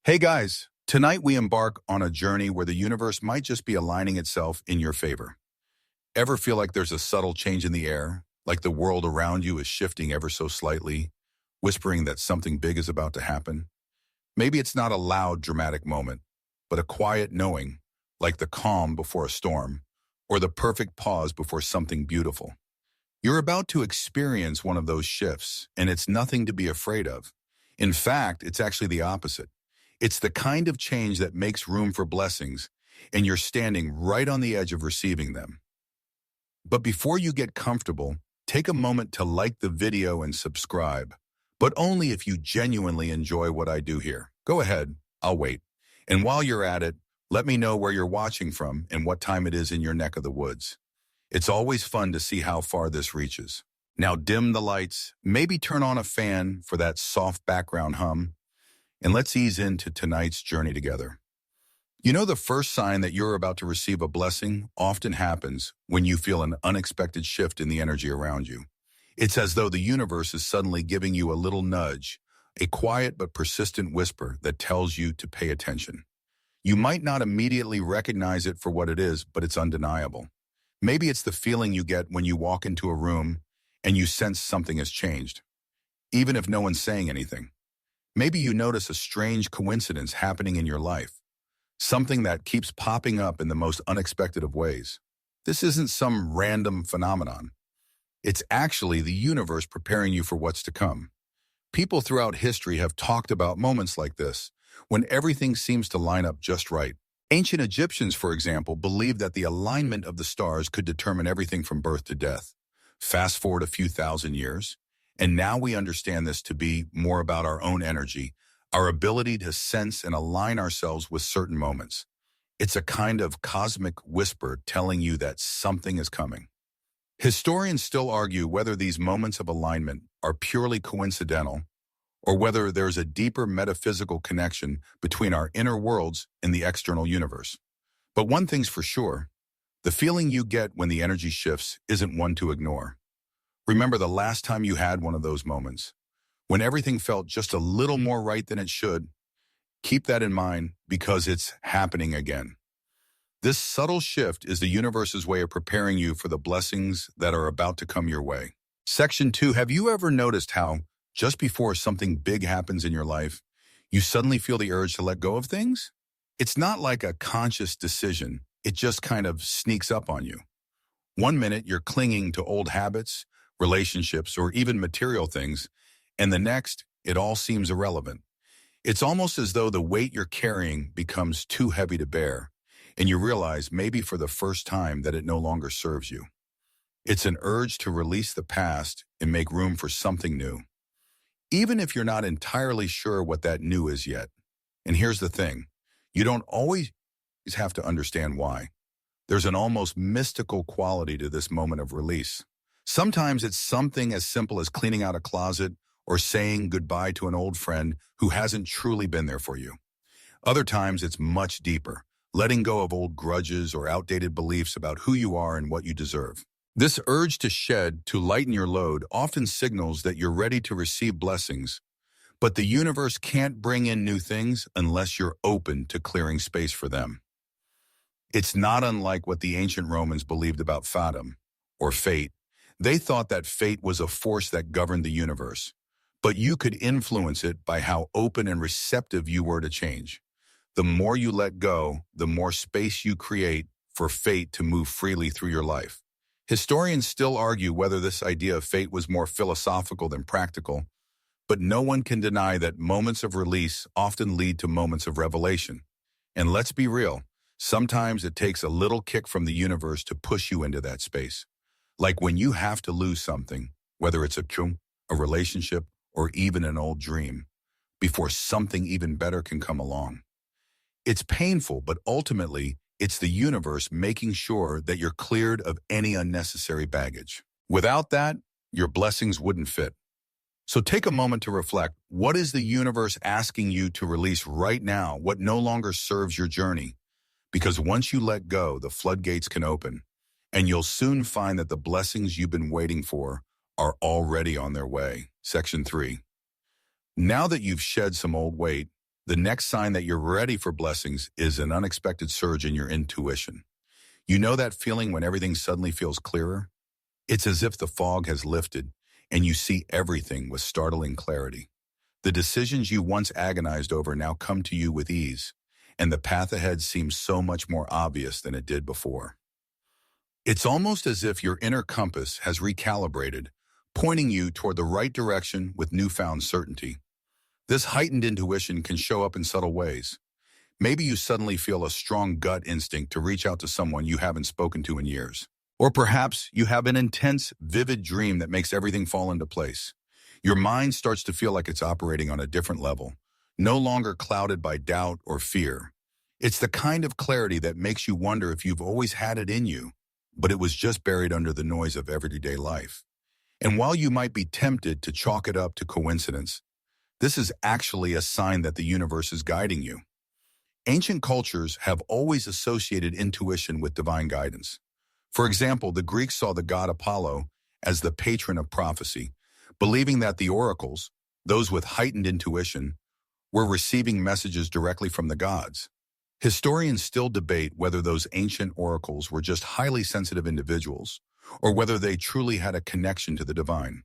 Hey guys, tonight we embark on a journey where the universe might just be aligning itself in your favor. Ever feel like there's a subtle change in the air, like the world around you is shifting ever so slightly, whispering that something big is about to happen? Maybe it's not a loud, dramatic moment, but a quiet knowing, like the calm before a storm, or the perfect pause before something beautiful. You're about to experience one of those shifts, and it's nothing to be afraid of. In fact, it's actually the opposite. It's the kind of change that makes room for blessings, and you're standing right on the edge of receiving them. But before you get comfortable, take a moment to like the video and subscribe, but only if you genuinely enjoy what I do here. Go ahead, I'll wait. And while you're at it, let me know where you're watching from and what time it is in your neck of the woods. It's always fun to see how far this reaches. Now dim the lights, maybe turn on a fan for that soft background hum, and let's ease into tonight's journey together. You know, the first sign that you're about to receive a blessing often happens when you feel an unexpected shift in the energy around you. It's as though the universe is suddenly giving you a little nudge, a quiet but persistent whisper that tells you to pay attention. You might not immediately recognize it for what it is, but it's undeniable. Maybe it's the feeling you get when you walk into a room and you sense something has changed, even if no one's saying anything. Maybe you notice a strange coincidence happening in your life, something that keeps popping up in the most unexpected of ways. This isn't some random phenomenon. It's actually the universe preparing you for what's to come. People throughout history have talked about moments like this, when everything seems to line up just right. Ancient Egyptians, for example, believed that the alignment of the stars could determine everything from birth to death. Fast forward a few thousand years, and now we understand this to be more about our own energy, our ability to sense and align ourselves with certain moments. It's a kind of cosmic whisper telling you that something is coming. Historians still argue whether these moments of alignment are purely coincidental or whether there's a deeper metaphysical connection between our inner worlds and the external universe. But one thing's for sure, the feeling you get when the energy shifts isn't one to ignore. Remember the last time you had one of those moments, when everything felt just a little more right than it should. Keep that in mind because it's happening again. This subtle shift is the universe's way of preparing you for the blessings that are about to come your way. Section 2, have you ever noticed how, just before something big happens in your life, you suddenly feel the urge to let go of things? It's not like a conscious decision, it just kind of sneaks up on you. One minute you're clinging to old habits, relationships, or even material things, and the next, it all seems irrelevant. It's almost as though the weight you're carrying becomes too heavy to bear, and you realize maybe for the first time that it no longer serves you. It's an urge to release the past and make room for something new, even if you're not entirely sure what that new is yet. And here's the thing, you don't always have to understand why. There's an almost mystical quality to this moment of release. Sometimes it's something as simple as cleaning out a closet or saying goodbye to an old friend who hasn't truly been there for you. Other times it's much deeper, letting go of old grudges or outdated beliefs about who you are and what you deserve. This urge to shed, to lighten your load, often signals that you're ready to receive blessings, but the universe can't bring in new things unless you're open to clearing space for them. It's not unlike what the ancient Romans believed about fatum, or fate. They thought that fate was a force that governed the universe, but you could influence it by how open and receptive you were to change. The more you let go, the more space you create for fate to move freely through your life. Historians still argue whether this idea of fate was more philosophical than practical, but no one can deny that moments of release often lead to moments of revelation. And let's be real, sometimes it takes a little kick from the universe to push you into that space. Like when you have to lose something, whether it's a relationship, or even an old dream, before something even better can come along. It's painful, but ultimately, it's the universe making sure that you're cleared of any unnecessary baggage. Without that, your blessings wouldn't fit. So take a moment to reflect. What is the universe asking you to release right now? What no longer serves your journey? Because once you let go, the floodgates can open, and you'll soon find that the blessings you've been waiting for are already on their way. Section 3. Now that you've shed some old weight, The next sign that you're ready for blessings is an unexpected surge in your intuition. You know that feeling when everything suddenly feels clearer? It's as if the fog has lifted and you see everything with startling clarity. The decisions you once agonized over now come to you with ease, and the path ahead seems so much more obvious than it did before. It's almost as if your inner compass has recalibrated, pointing you toward the right direction with newfound certainty. This heightened intuition can show up in subtle ways. Maybe you suddenly feel a strong gut instinct to reach out to someone you haven't spoken to in years. Or perhaps you have an intense, vivid dream that makes everything fall into place. Your mind starts to feel like it's operating on a different level, no longer clouded by doubt or fear. It's the kind of clarity that makes you wonder if you've always had it in you, but it was just buried under the noise of everyday life. And while you might be tempted to chalk it up to coincidence, this is actually a sign that the universe is guiding you. Ancient cultures have always associated intuition with divine guidance. For example, the Greeks saw the god Apollo as the patron of prophecy, believing that the oracles, those with heightened intuition, were receiving messages directly from the gods. Historians still debate whether those ancient oracles were just highly sensitive individuals, or whether they truly had a connection to the divine.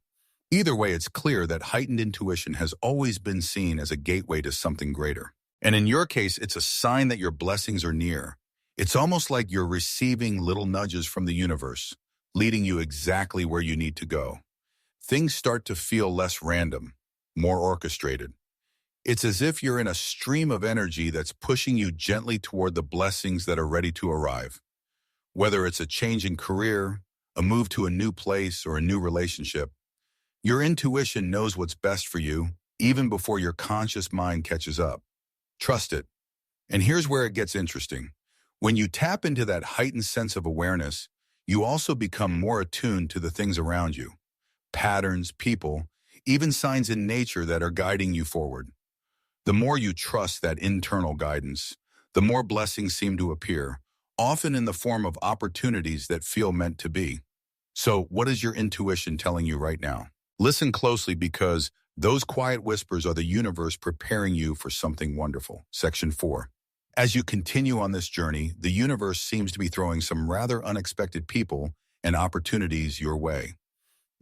Either way, it's clear that heightened intuition has always been seen as a gateway to something greater. And in your case, it's a sign that your blessings are near. It's almost like you're receiving little nudges from the universe, leading you exactly where you need to go. Things start to feel less random, more orchestrated. It's as if you're in a stream of energy that's pushing you gently toward the blessings that are ready to arrive. Whether it's a change in career, a move to a new place, or a new relationship, your intuition knows what's best for you, even before your conscious mind catches up. Trust it. And here's where it gets interesting. When you tap into that heightened sense of awareness, you also become more attuned to the things around you. Patterns, people, even signs in nature that are guiding you forward. The more you trust that internal guidance, the more blessings seem to appear, often in the form of opportunities that feel meant to be. So, what is your intuition telling you right now? Listen closely, because those quiet whispers are the universe preparing you for something wonderful. Section 4. As you continue on this journey, the universe seems to be throwing some rather unexpected people and opportunities your way.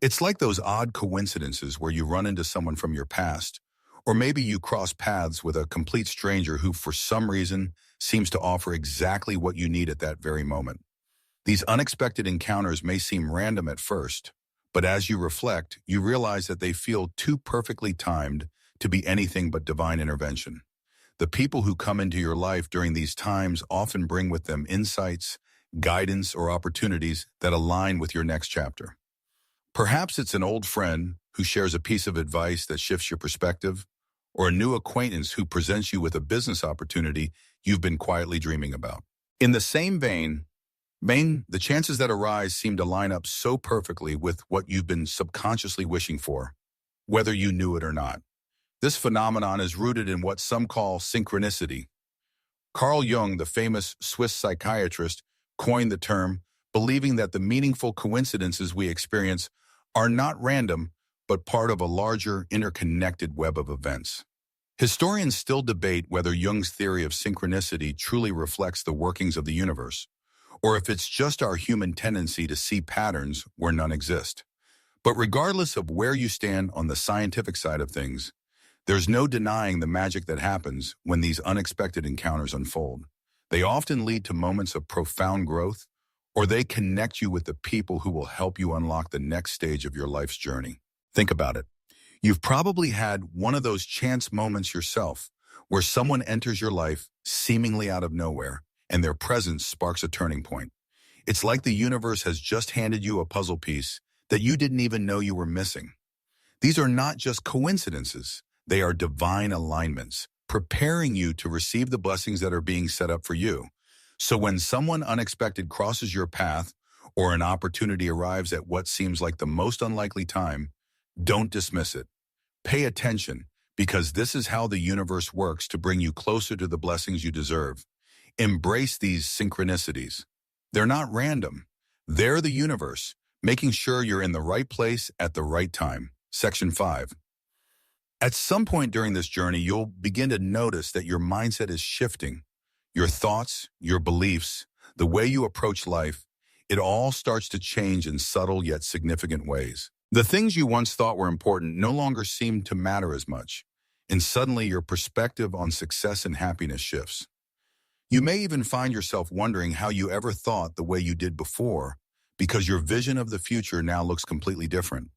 It's like those odd coincidences where you run into someone from your past, or maybe you cross paths with a complete stranger who, for some reason, seems to offer exactly what you need at that very moment. These unexpected encounters may seem random at first, but as you reflect, you realize that they feel too perfectly timed to be anything but divine intervention. The people who come into your life during these times often bring with them insights, guidance, or opportunities that align with your next chapter. Perhaps it's an old friend who shares a piece of advice that shifts your perspective, or a new acquaintance who presents you with a business opportunity you've been quietly dreaming about. In the same vein, the chances that arise seem to line up so perfectly with what you've been subconsciously wishing for, whether you knew it or not. This phenomenon is rooted in what some call synchronicity. Carl Jung, the famous Swiss psychiatrist, coined the term, believing that the meaningful coincidences we experience are not random, but part of a larger, interconnected web of events. Historians still debate whether Jung's theory of synchronicity truly reflects the workings of the universe, or if it's just our human tendency to see patterns where none exist. But regardless of where you stand on the scientific side of things, there's no denying the magic that happens when these unexpected encounters unfold. They often lead to moments of profound growth, or they connect you with the people who will help you unlock the next stage of your life's journey. Think about it. You've probably had one of those chance moments yourself, where someone enters your life seemingly out of nowhere, and their presence sparks a turning point. It's like the universe has just handed you a puzzle piece that you didn't even know you were missing. These are not just coincidences. They are divine alignments, preparing you to receive the blessings that are being set up for you. So when someone unexpected crosses your path, or an opportunity arrives at what seems like the most unlikely time, don't dismiss it. Pay attention, because this is how the universe works to bring you closer to the blessings you deserve. Embrace these synchronicities. They're not random. They're the universe, making sure you're in the right place at the right time. Section 5. At some point during this journey, you'll begin to notice that your mindset is shifting. Your thoughts, your beliefs, the way you approach life, it all starts to change in subtle yet significant ways. The things you once thought were important no longer seem to matter as much, and suddenly your perspective on success and happiness shifts. You may even find yourself wondering how you ever thought the way you did before, because your vision of the future now looks completely different.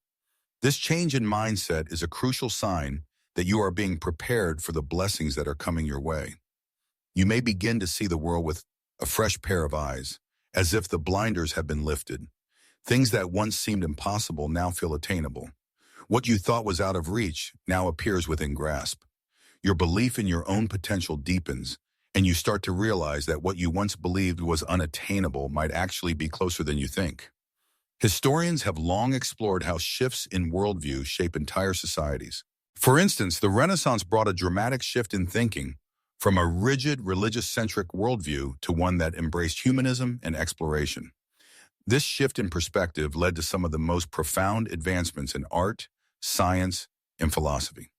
This change in mindset is a crucial sign that you are being prepared for the blessings that are coming your way. You may begin to see the world with a fresh pair of eyes, as if the blinders have been lifted. Things that once seemed impossible now feel attainable. What you thought was out of reach now appears within grasp. Your belief in your own potential deepens, and you start to realize that what you once believed was unattainable might actually be closer than you think. Historians have long explored how shifts in worldview shape entire societies. For instance, the Renaissance brought a dramatic shift in thinking, from a rigid, religious-centric worldview to one that embraced humanism and exploration. This shift in perspective led to some of the most profound advancements in art, science, and philosophy.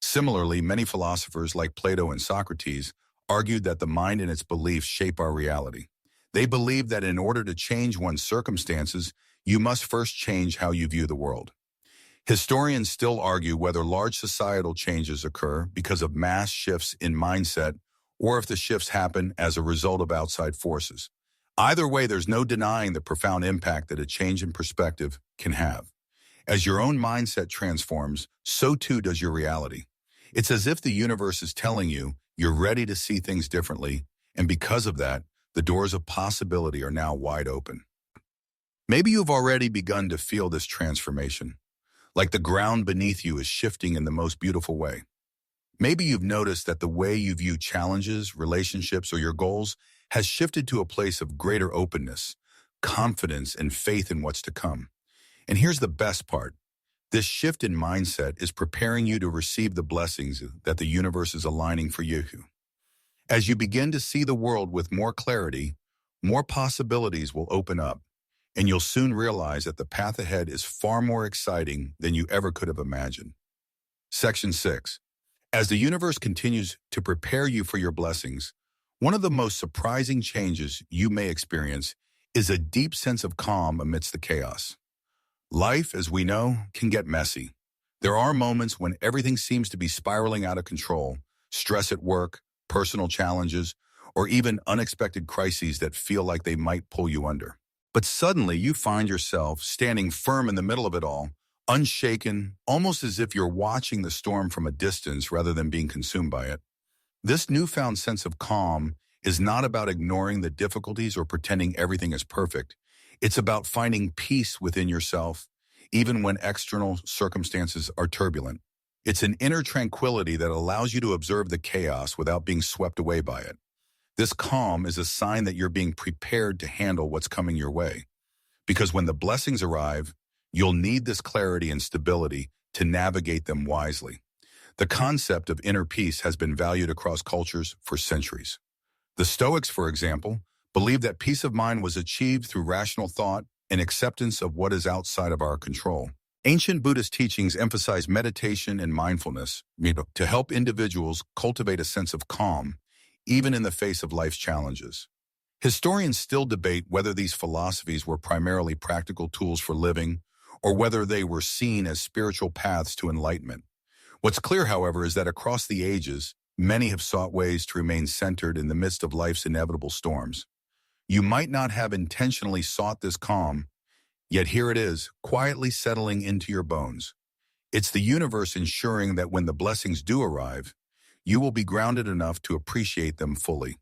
Similarly, many philosophers like Plato and Socrates argued that the mind and its beliefs shape our reality. They believed that in order to change one's circumstances, you must first change how you view the world. Historians still argue whether large societal changes occur because of mass shifts in mindset or if the shifts happen as a result of outside forces. Either way, there's no denying the profound impact that a change in perspective can have. As your own mindset transforms, so too does your reality. It's as if the universe is telling you you're ready to see things differently, and because of that, the doors of possibility are now wide open. Maybe you've already begun to feel this transformation, like the ground beneath you is shifting in the most beautiful way. Maybe you've noticed that the way you view challenges, relationships, or your goals has shifted to a place of greater openness, confidence, and faith in what's to come. And here's the best part. This shift in mindset is preparing you to receive the blessings that the universe is aligning for you. As you begin to see the world with more clarity, more possibilities will open up, and you'll soon realize that the path ahead is far more exciting than you ever could have imagined. Section 6. As the universe continues to prepare you for your blessings, one of the most surprising changes you may experience is a deep sense of calm amidst the chaos. Life, as we know, can get messy. There are moments when everything seems to be spiraling out of control, stress at work, personal challenges, or even unexpected crises that feel like they might pull you under. But suddenly you find yourself standing firm in the middle of it all, unshaken, almost as if you're watching the storm from a distance rather than being consumed by it. This newfound sense of calm is not about ignoring the difficulties or pretending everything is perfect. It's about finding peace within yourself, even when external circumstances are turbulent. It's an inner tranquility that allows you to observe the chaos without being swept away by it. This calm is a sign that you're being prepared to handle what's coming your way. Because when the blessings arrive, you'll need this clarity and stability to navigate them wisely. The concept of inner peace has been valued across cultures for centuries. The Stoics, for example, believed that peace of mind was achieved through rational thought and acceptance of what is outside of our control. Ancient Buddhist teachings emphasize meditation and mindfulness to help individuals cultivate a sense of calm, even in the face of life's challenges. Historians still debate whether these philosophies were primarily practical tools for living or whether they were seen as spiritual paths to enlightenment. What's clear, however, is that across the ages, many have sought ways to remain centered in the midst of life's inevitable storms. You might not have intentionally sought this calm, yet here it is, quietly settling into your bones. It's the universe ensuring that when the blessings do arrive, you will be grounded enough to appreciate them fully.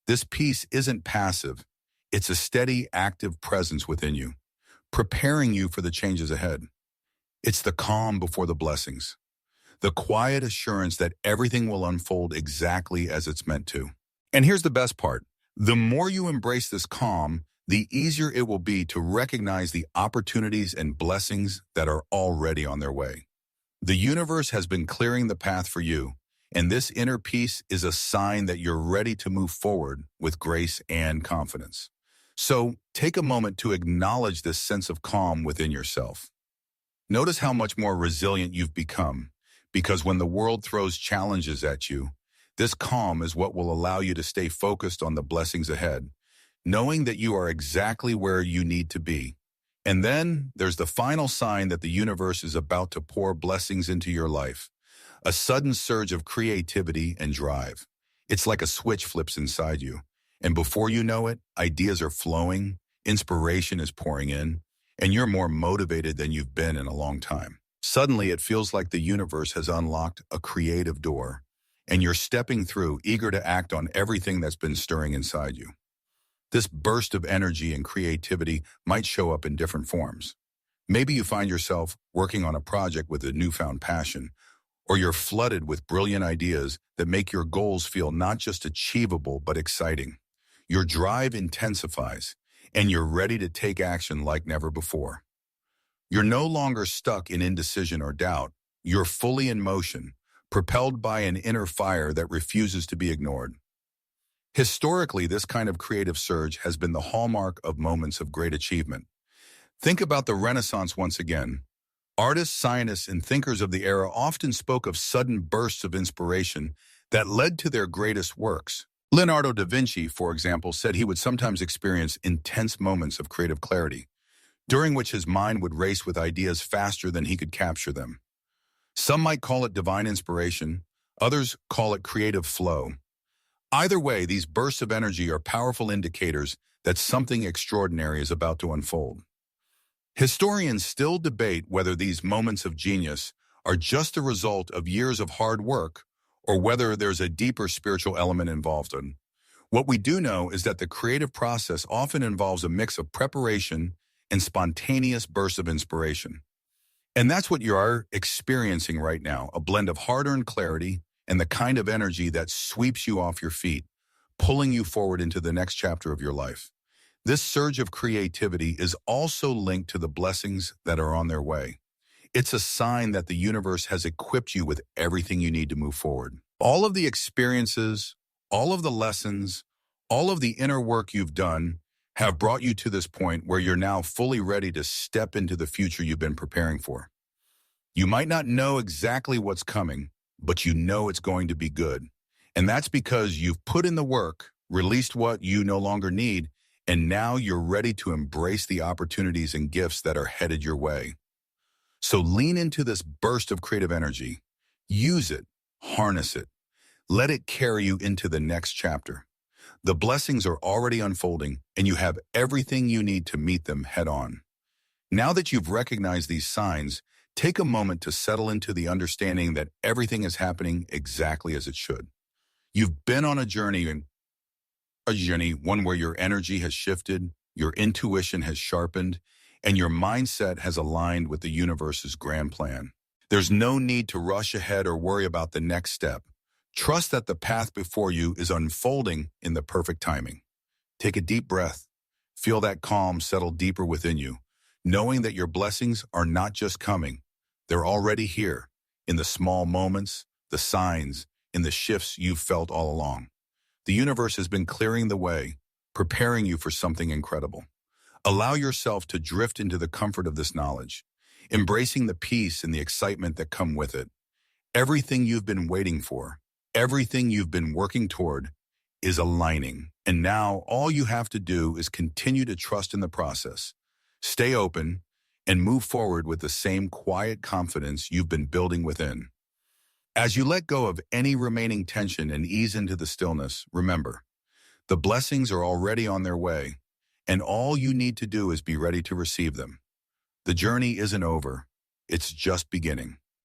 This peace isn't passive. It's a steady, active presence within you, preparing you for the changes ahead. It's the calm before the blessings, the quiet assurance that everything will unfold exactly as it's meant to. And here's the best part. The more you embrace this calm, the easier it will be to recognize the opportunities and blessings that are already on their way. The universe has been clearing the path for you, and this inner peace is a sign that you're ready to move forward with grace and confidence. So take a moment to acknowledge this sense of calm within yourself. Notice how much more resilient you've become, Because when the world throws challenges at you, this calm is what will allow you to stay focused on the blessings ahead, knowing that you are exactly where you need to be. And then there's the final sign that the universe is about to pour blessings into your life, a sudden surge of creativity and drive. It's like a switch flips inside you, and before you know it, ideas are flowing, inspiration is pouring in, and you're more motivated than you've been in a long time. Suddenly, it feels like the universe has unlocked a creative door, and you're stepping through, eager to act on everything that's been stirring inside you. This burst of energy and creativity might show up in different forms. Maybe you find yourself working on a project with a newfound passion, or you're flooded with brilliant ideas that make your goals feel not just achievable but exciting. Your drive intensifies, and you're ready to take action like never before. You're no longer stuck in indecision or doubt. You're fully in motion, propelled by an inner fire that refuses to be ignored. Historically, this kind of creative surge has been the hallmark of moments of great achievement. Think about the Renaissance once again. Artists, scientists, and thinkers of the era often spoke of sudden bursts of inspiration that led to their greatest works. Leonardo da Vinci, for example, said he would sometimes experience intense moments of creative clarity, during which his mind would race with ideas faster than he could capture them. Some might call it divine inspiration, others call it creative flow. Either way, these bursts of energy are powerful indicators that something extraordinary is about to unfold. Historians still debate whether these moments of genius are just the result of years of hard work or whether there's a deeper spiritual element involved. What we do know is that the creative process often involves a mix of preparation and spontaneous bursts of inspiration. And that's what you are experiencing right now, a blend of hard-earned clarity and the kind of energy that sweeps you off your feet, pulling you forward into the next chapter of your life. This surge of creativity is also linked to the blessings that are on their way. It's a sign that the universe has equipped you with everything you need to move forward. All of the experiences, all of the lessons, all of the inner work you've done have brought you to this point where you're now fully ready to step into the future you've been preparing for. You might not know exactly what's coming, but you know it's going to be good. And that's because you've put in the work, released what you no longer need, and now you're ready to embrace the opportunities and gifts that are headed your way. So lean into this burst of creative energy. Use it, harness it. Let it carry you into the next chapter. The blessings are already unfolding, and you have everything you need to meet them head on. Now that you've recognized these signs, take a moment to settle into the understanding that everything is happening exactly as it should. You've been on a journey, one where your energy has shifted, your intuition has sharpened, and your mindset has aligned with the universe's grand plan. There's no need to rush ahead or worry about the next step. Trust that the path before you is unfolding in the perfect timing. Take a deep breath. Feel that calm settle deeper within you, knowing that your blessings are not just coming. They're already here, in the small moments, the signs, in the shifts you've felt all along. The universe has been clearing the way, preparing you for something incredible. Allow yourself to drift into the comfort of this knowledge, embracing the peace and the excitement that come with it. Everything you've been waiting for, everything you've been working toward is aligning. And now all you have to do is continue to trust in the process. Stay open and move forward with the same quiet confidence you've been building within. As you let go of any remaining tension and ease into the stillness, remember, the blessings are already on their way, and all you need to do is be ready to receive them. The journey isn't over, it's just beginning.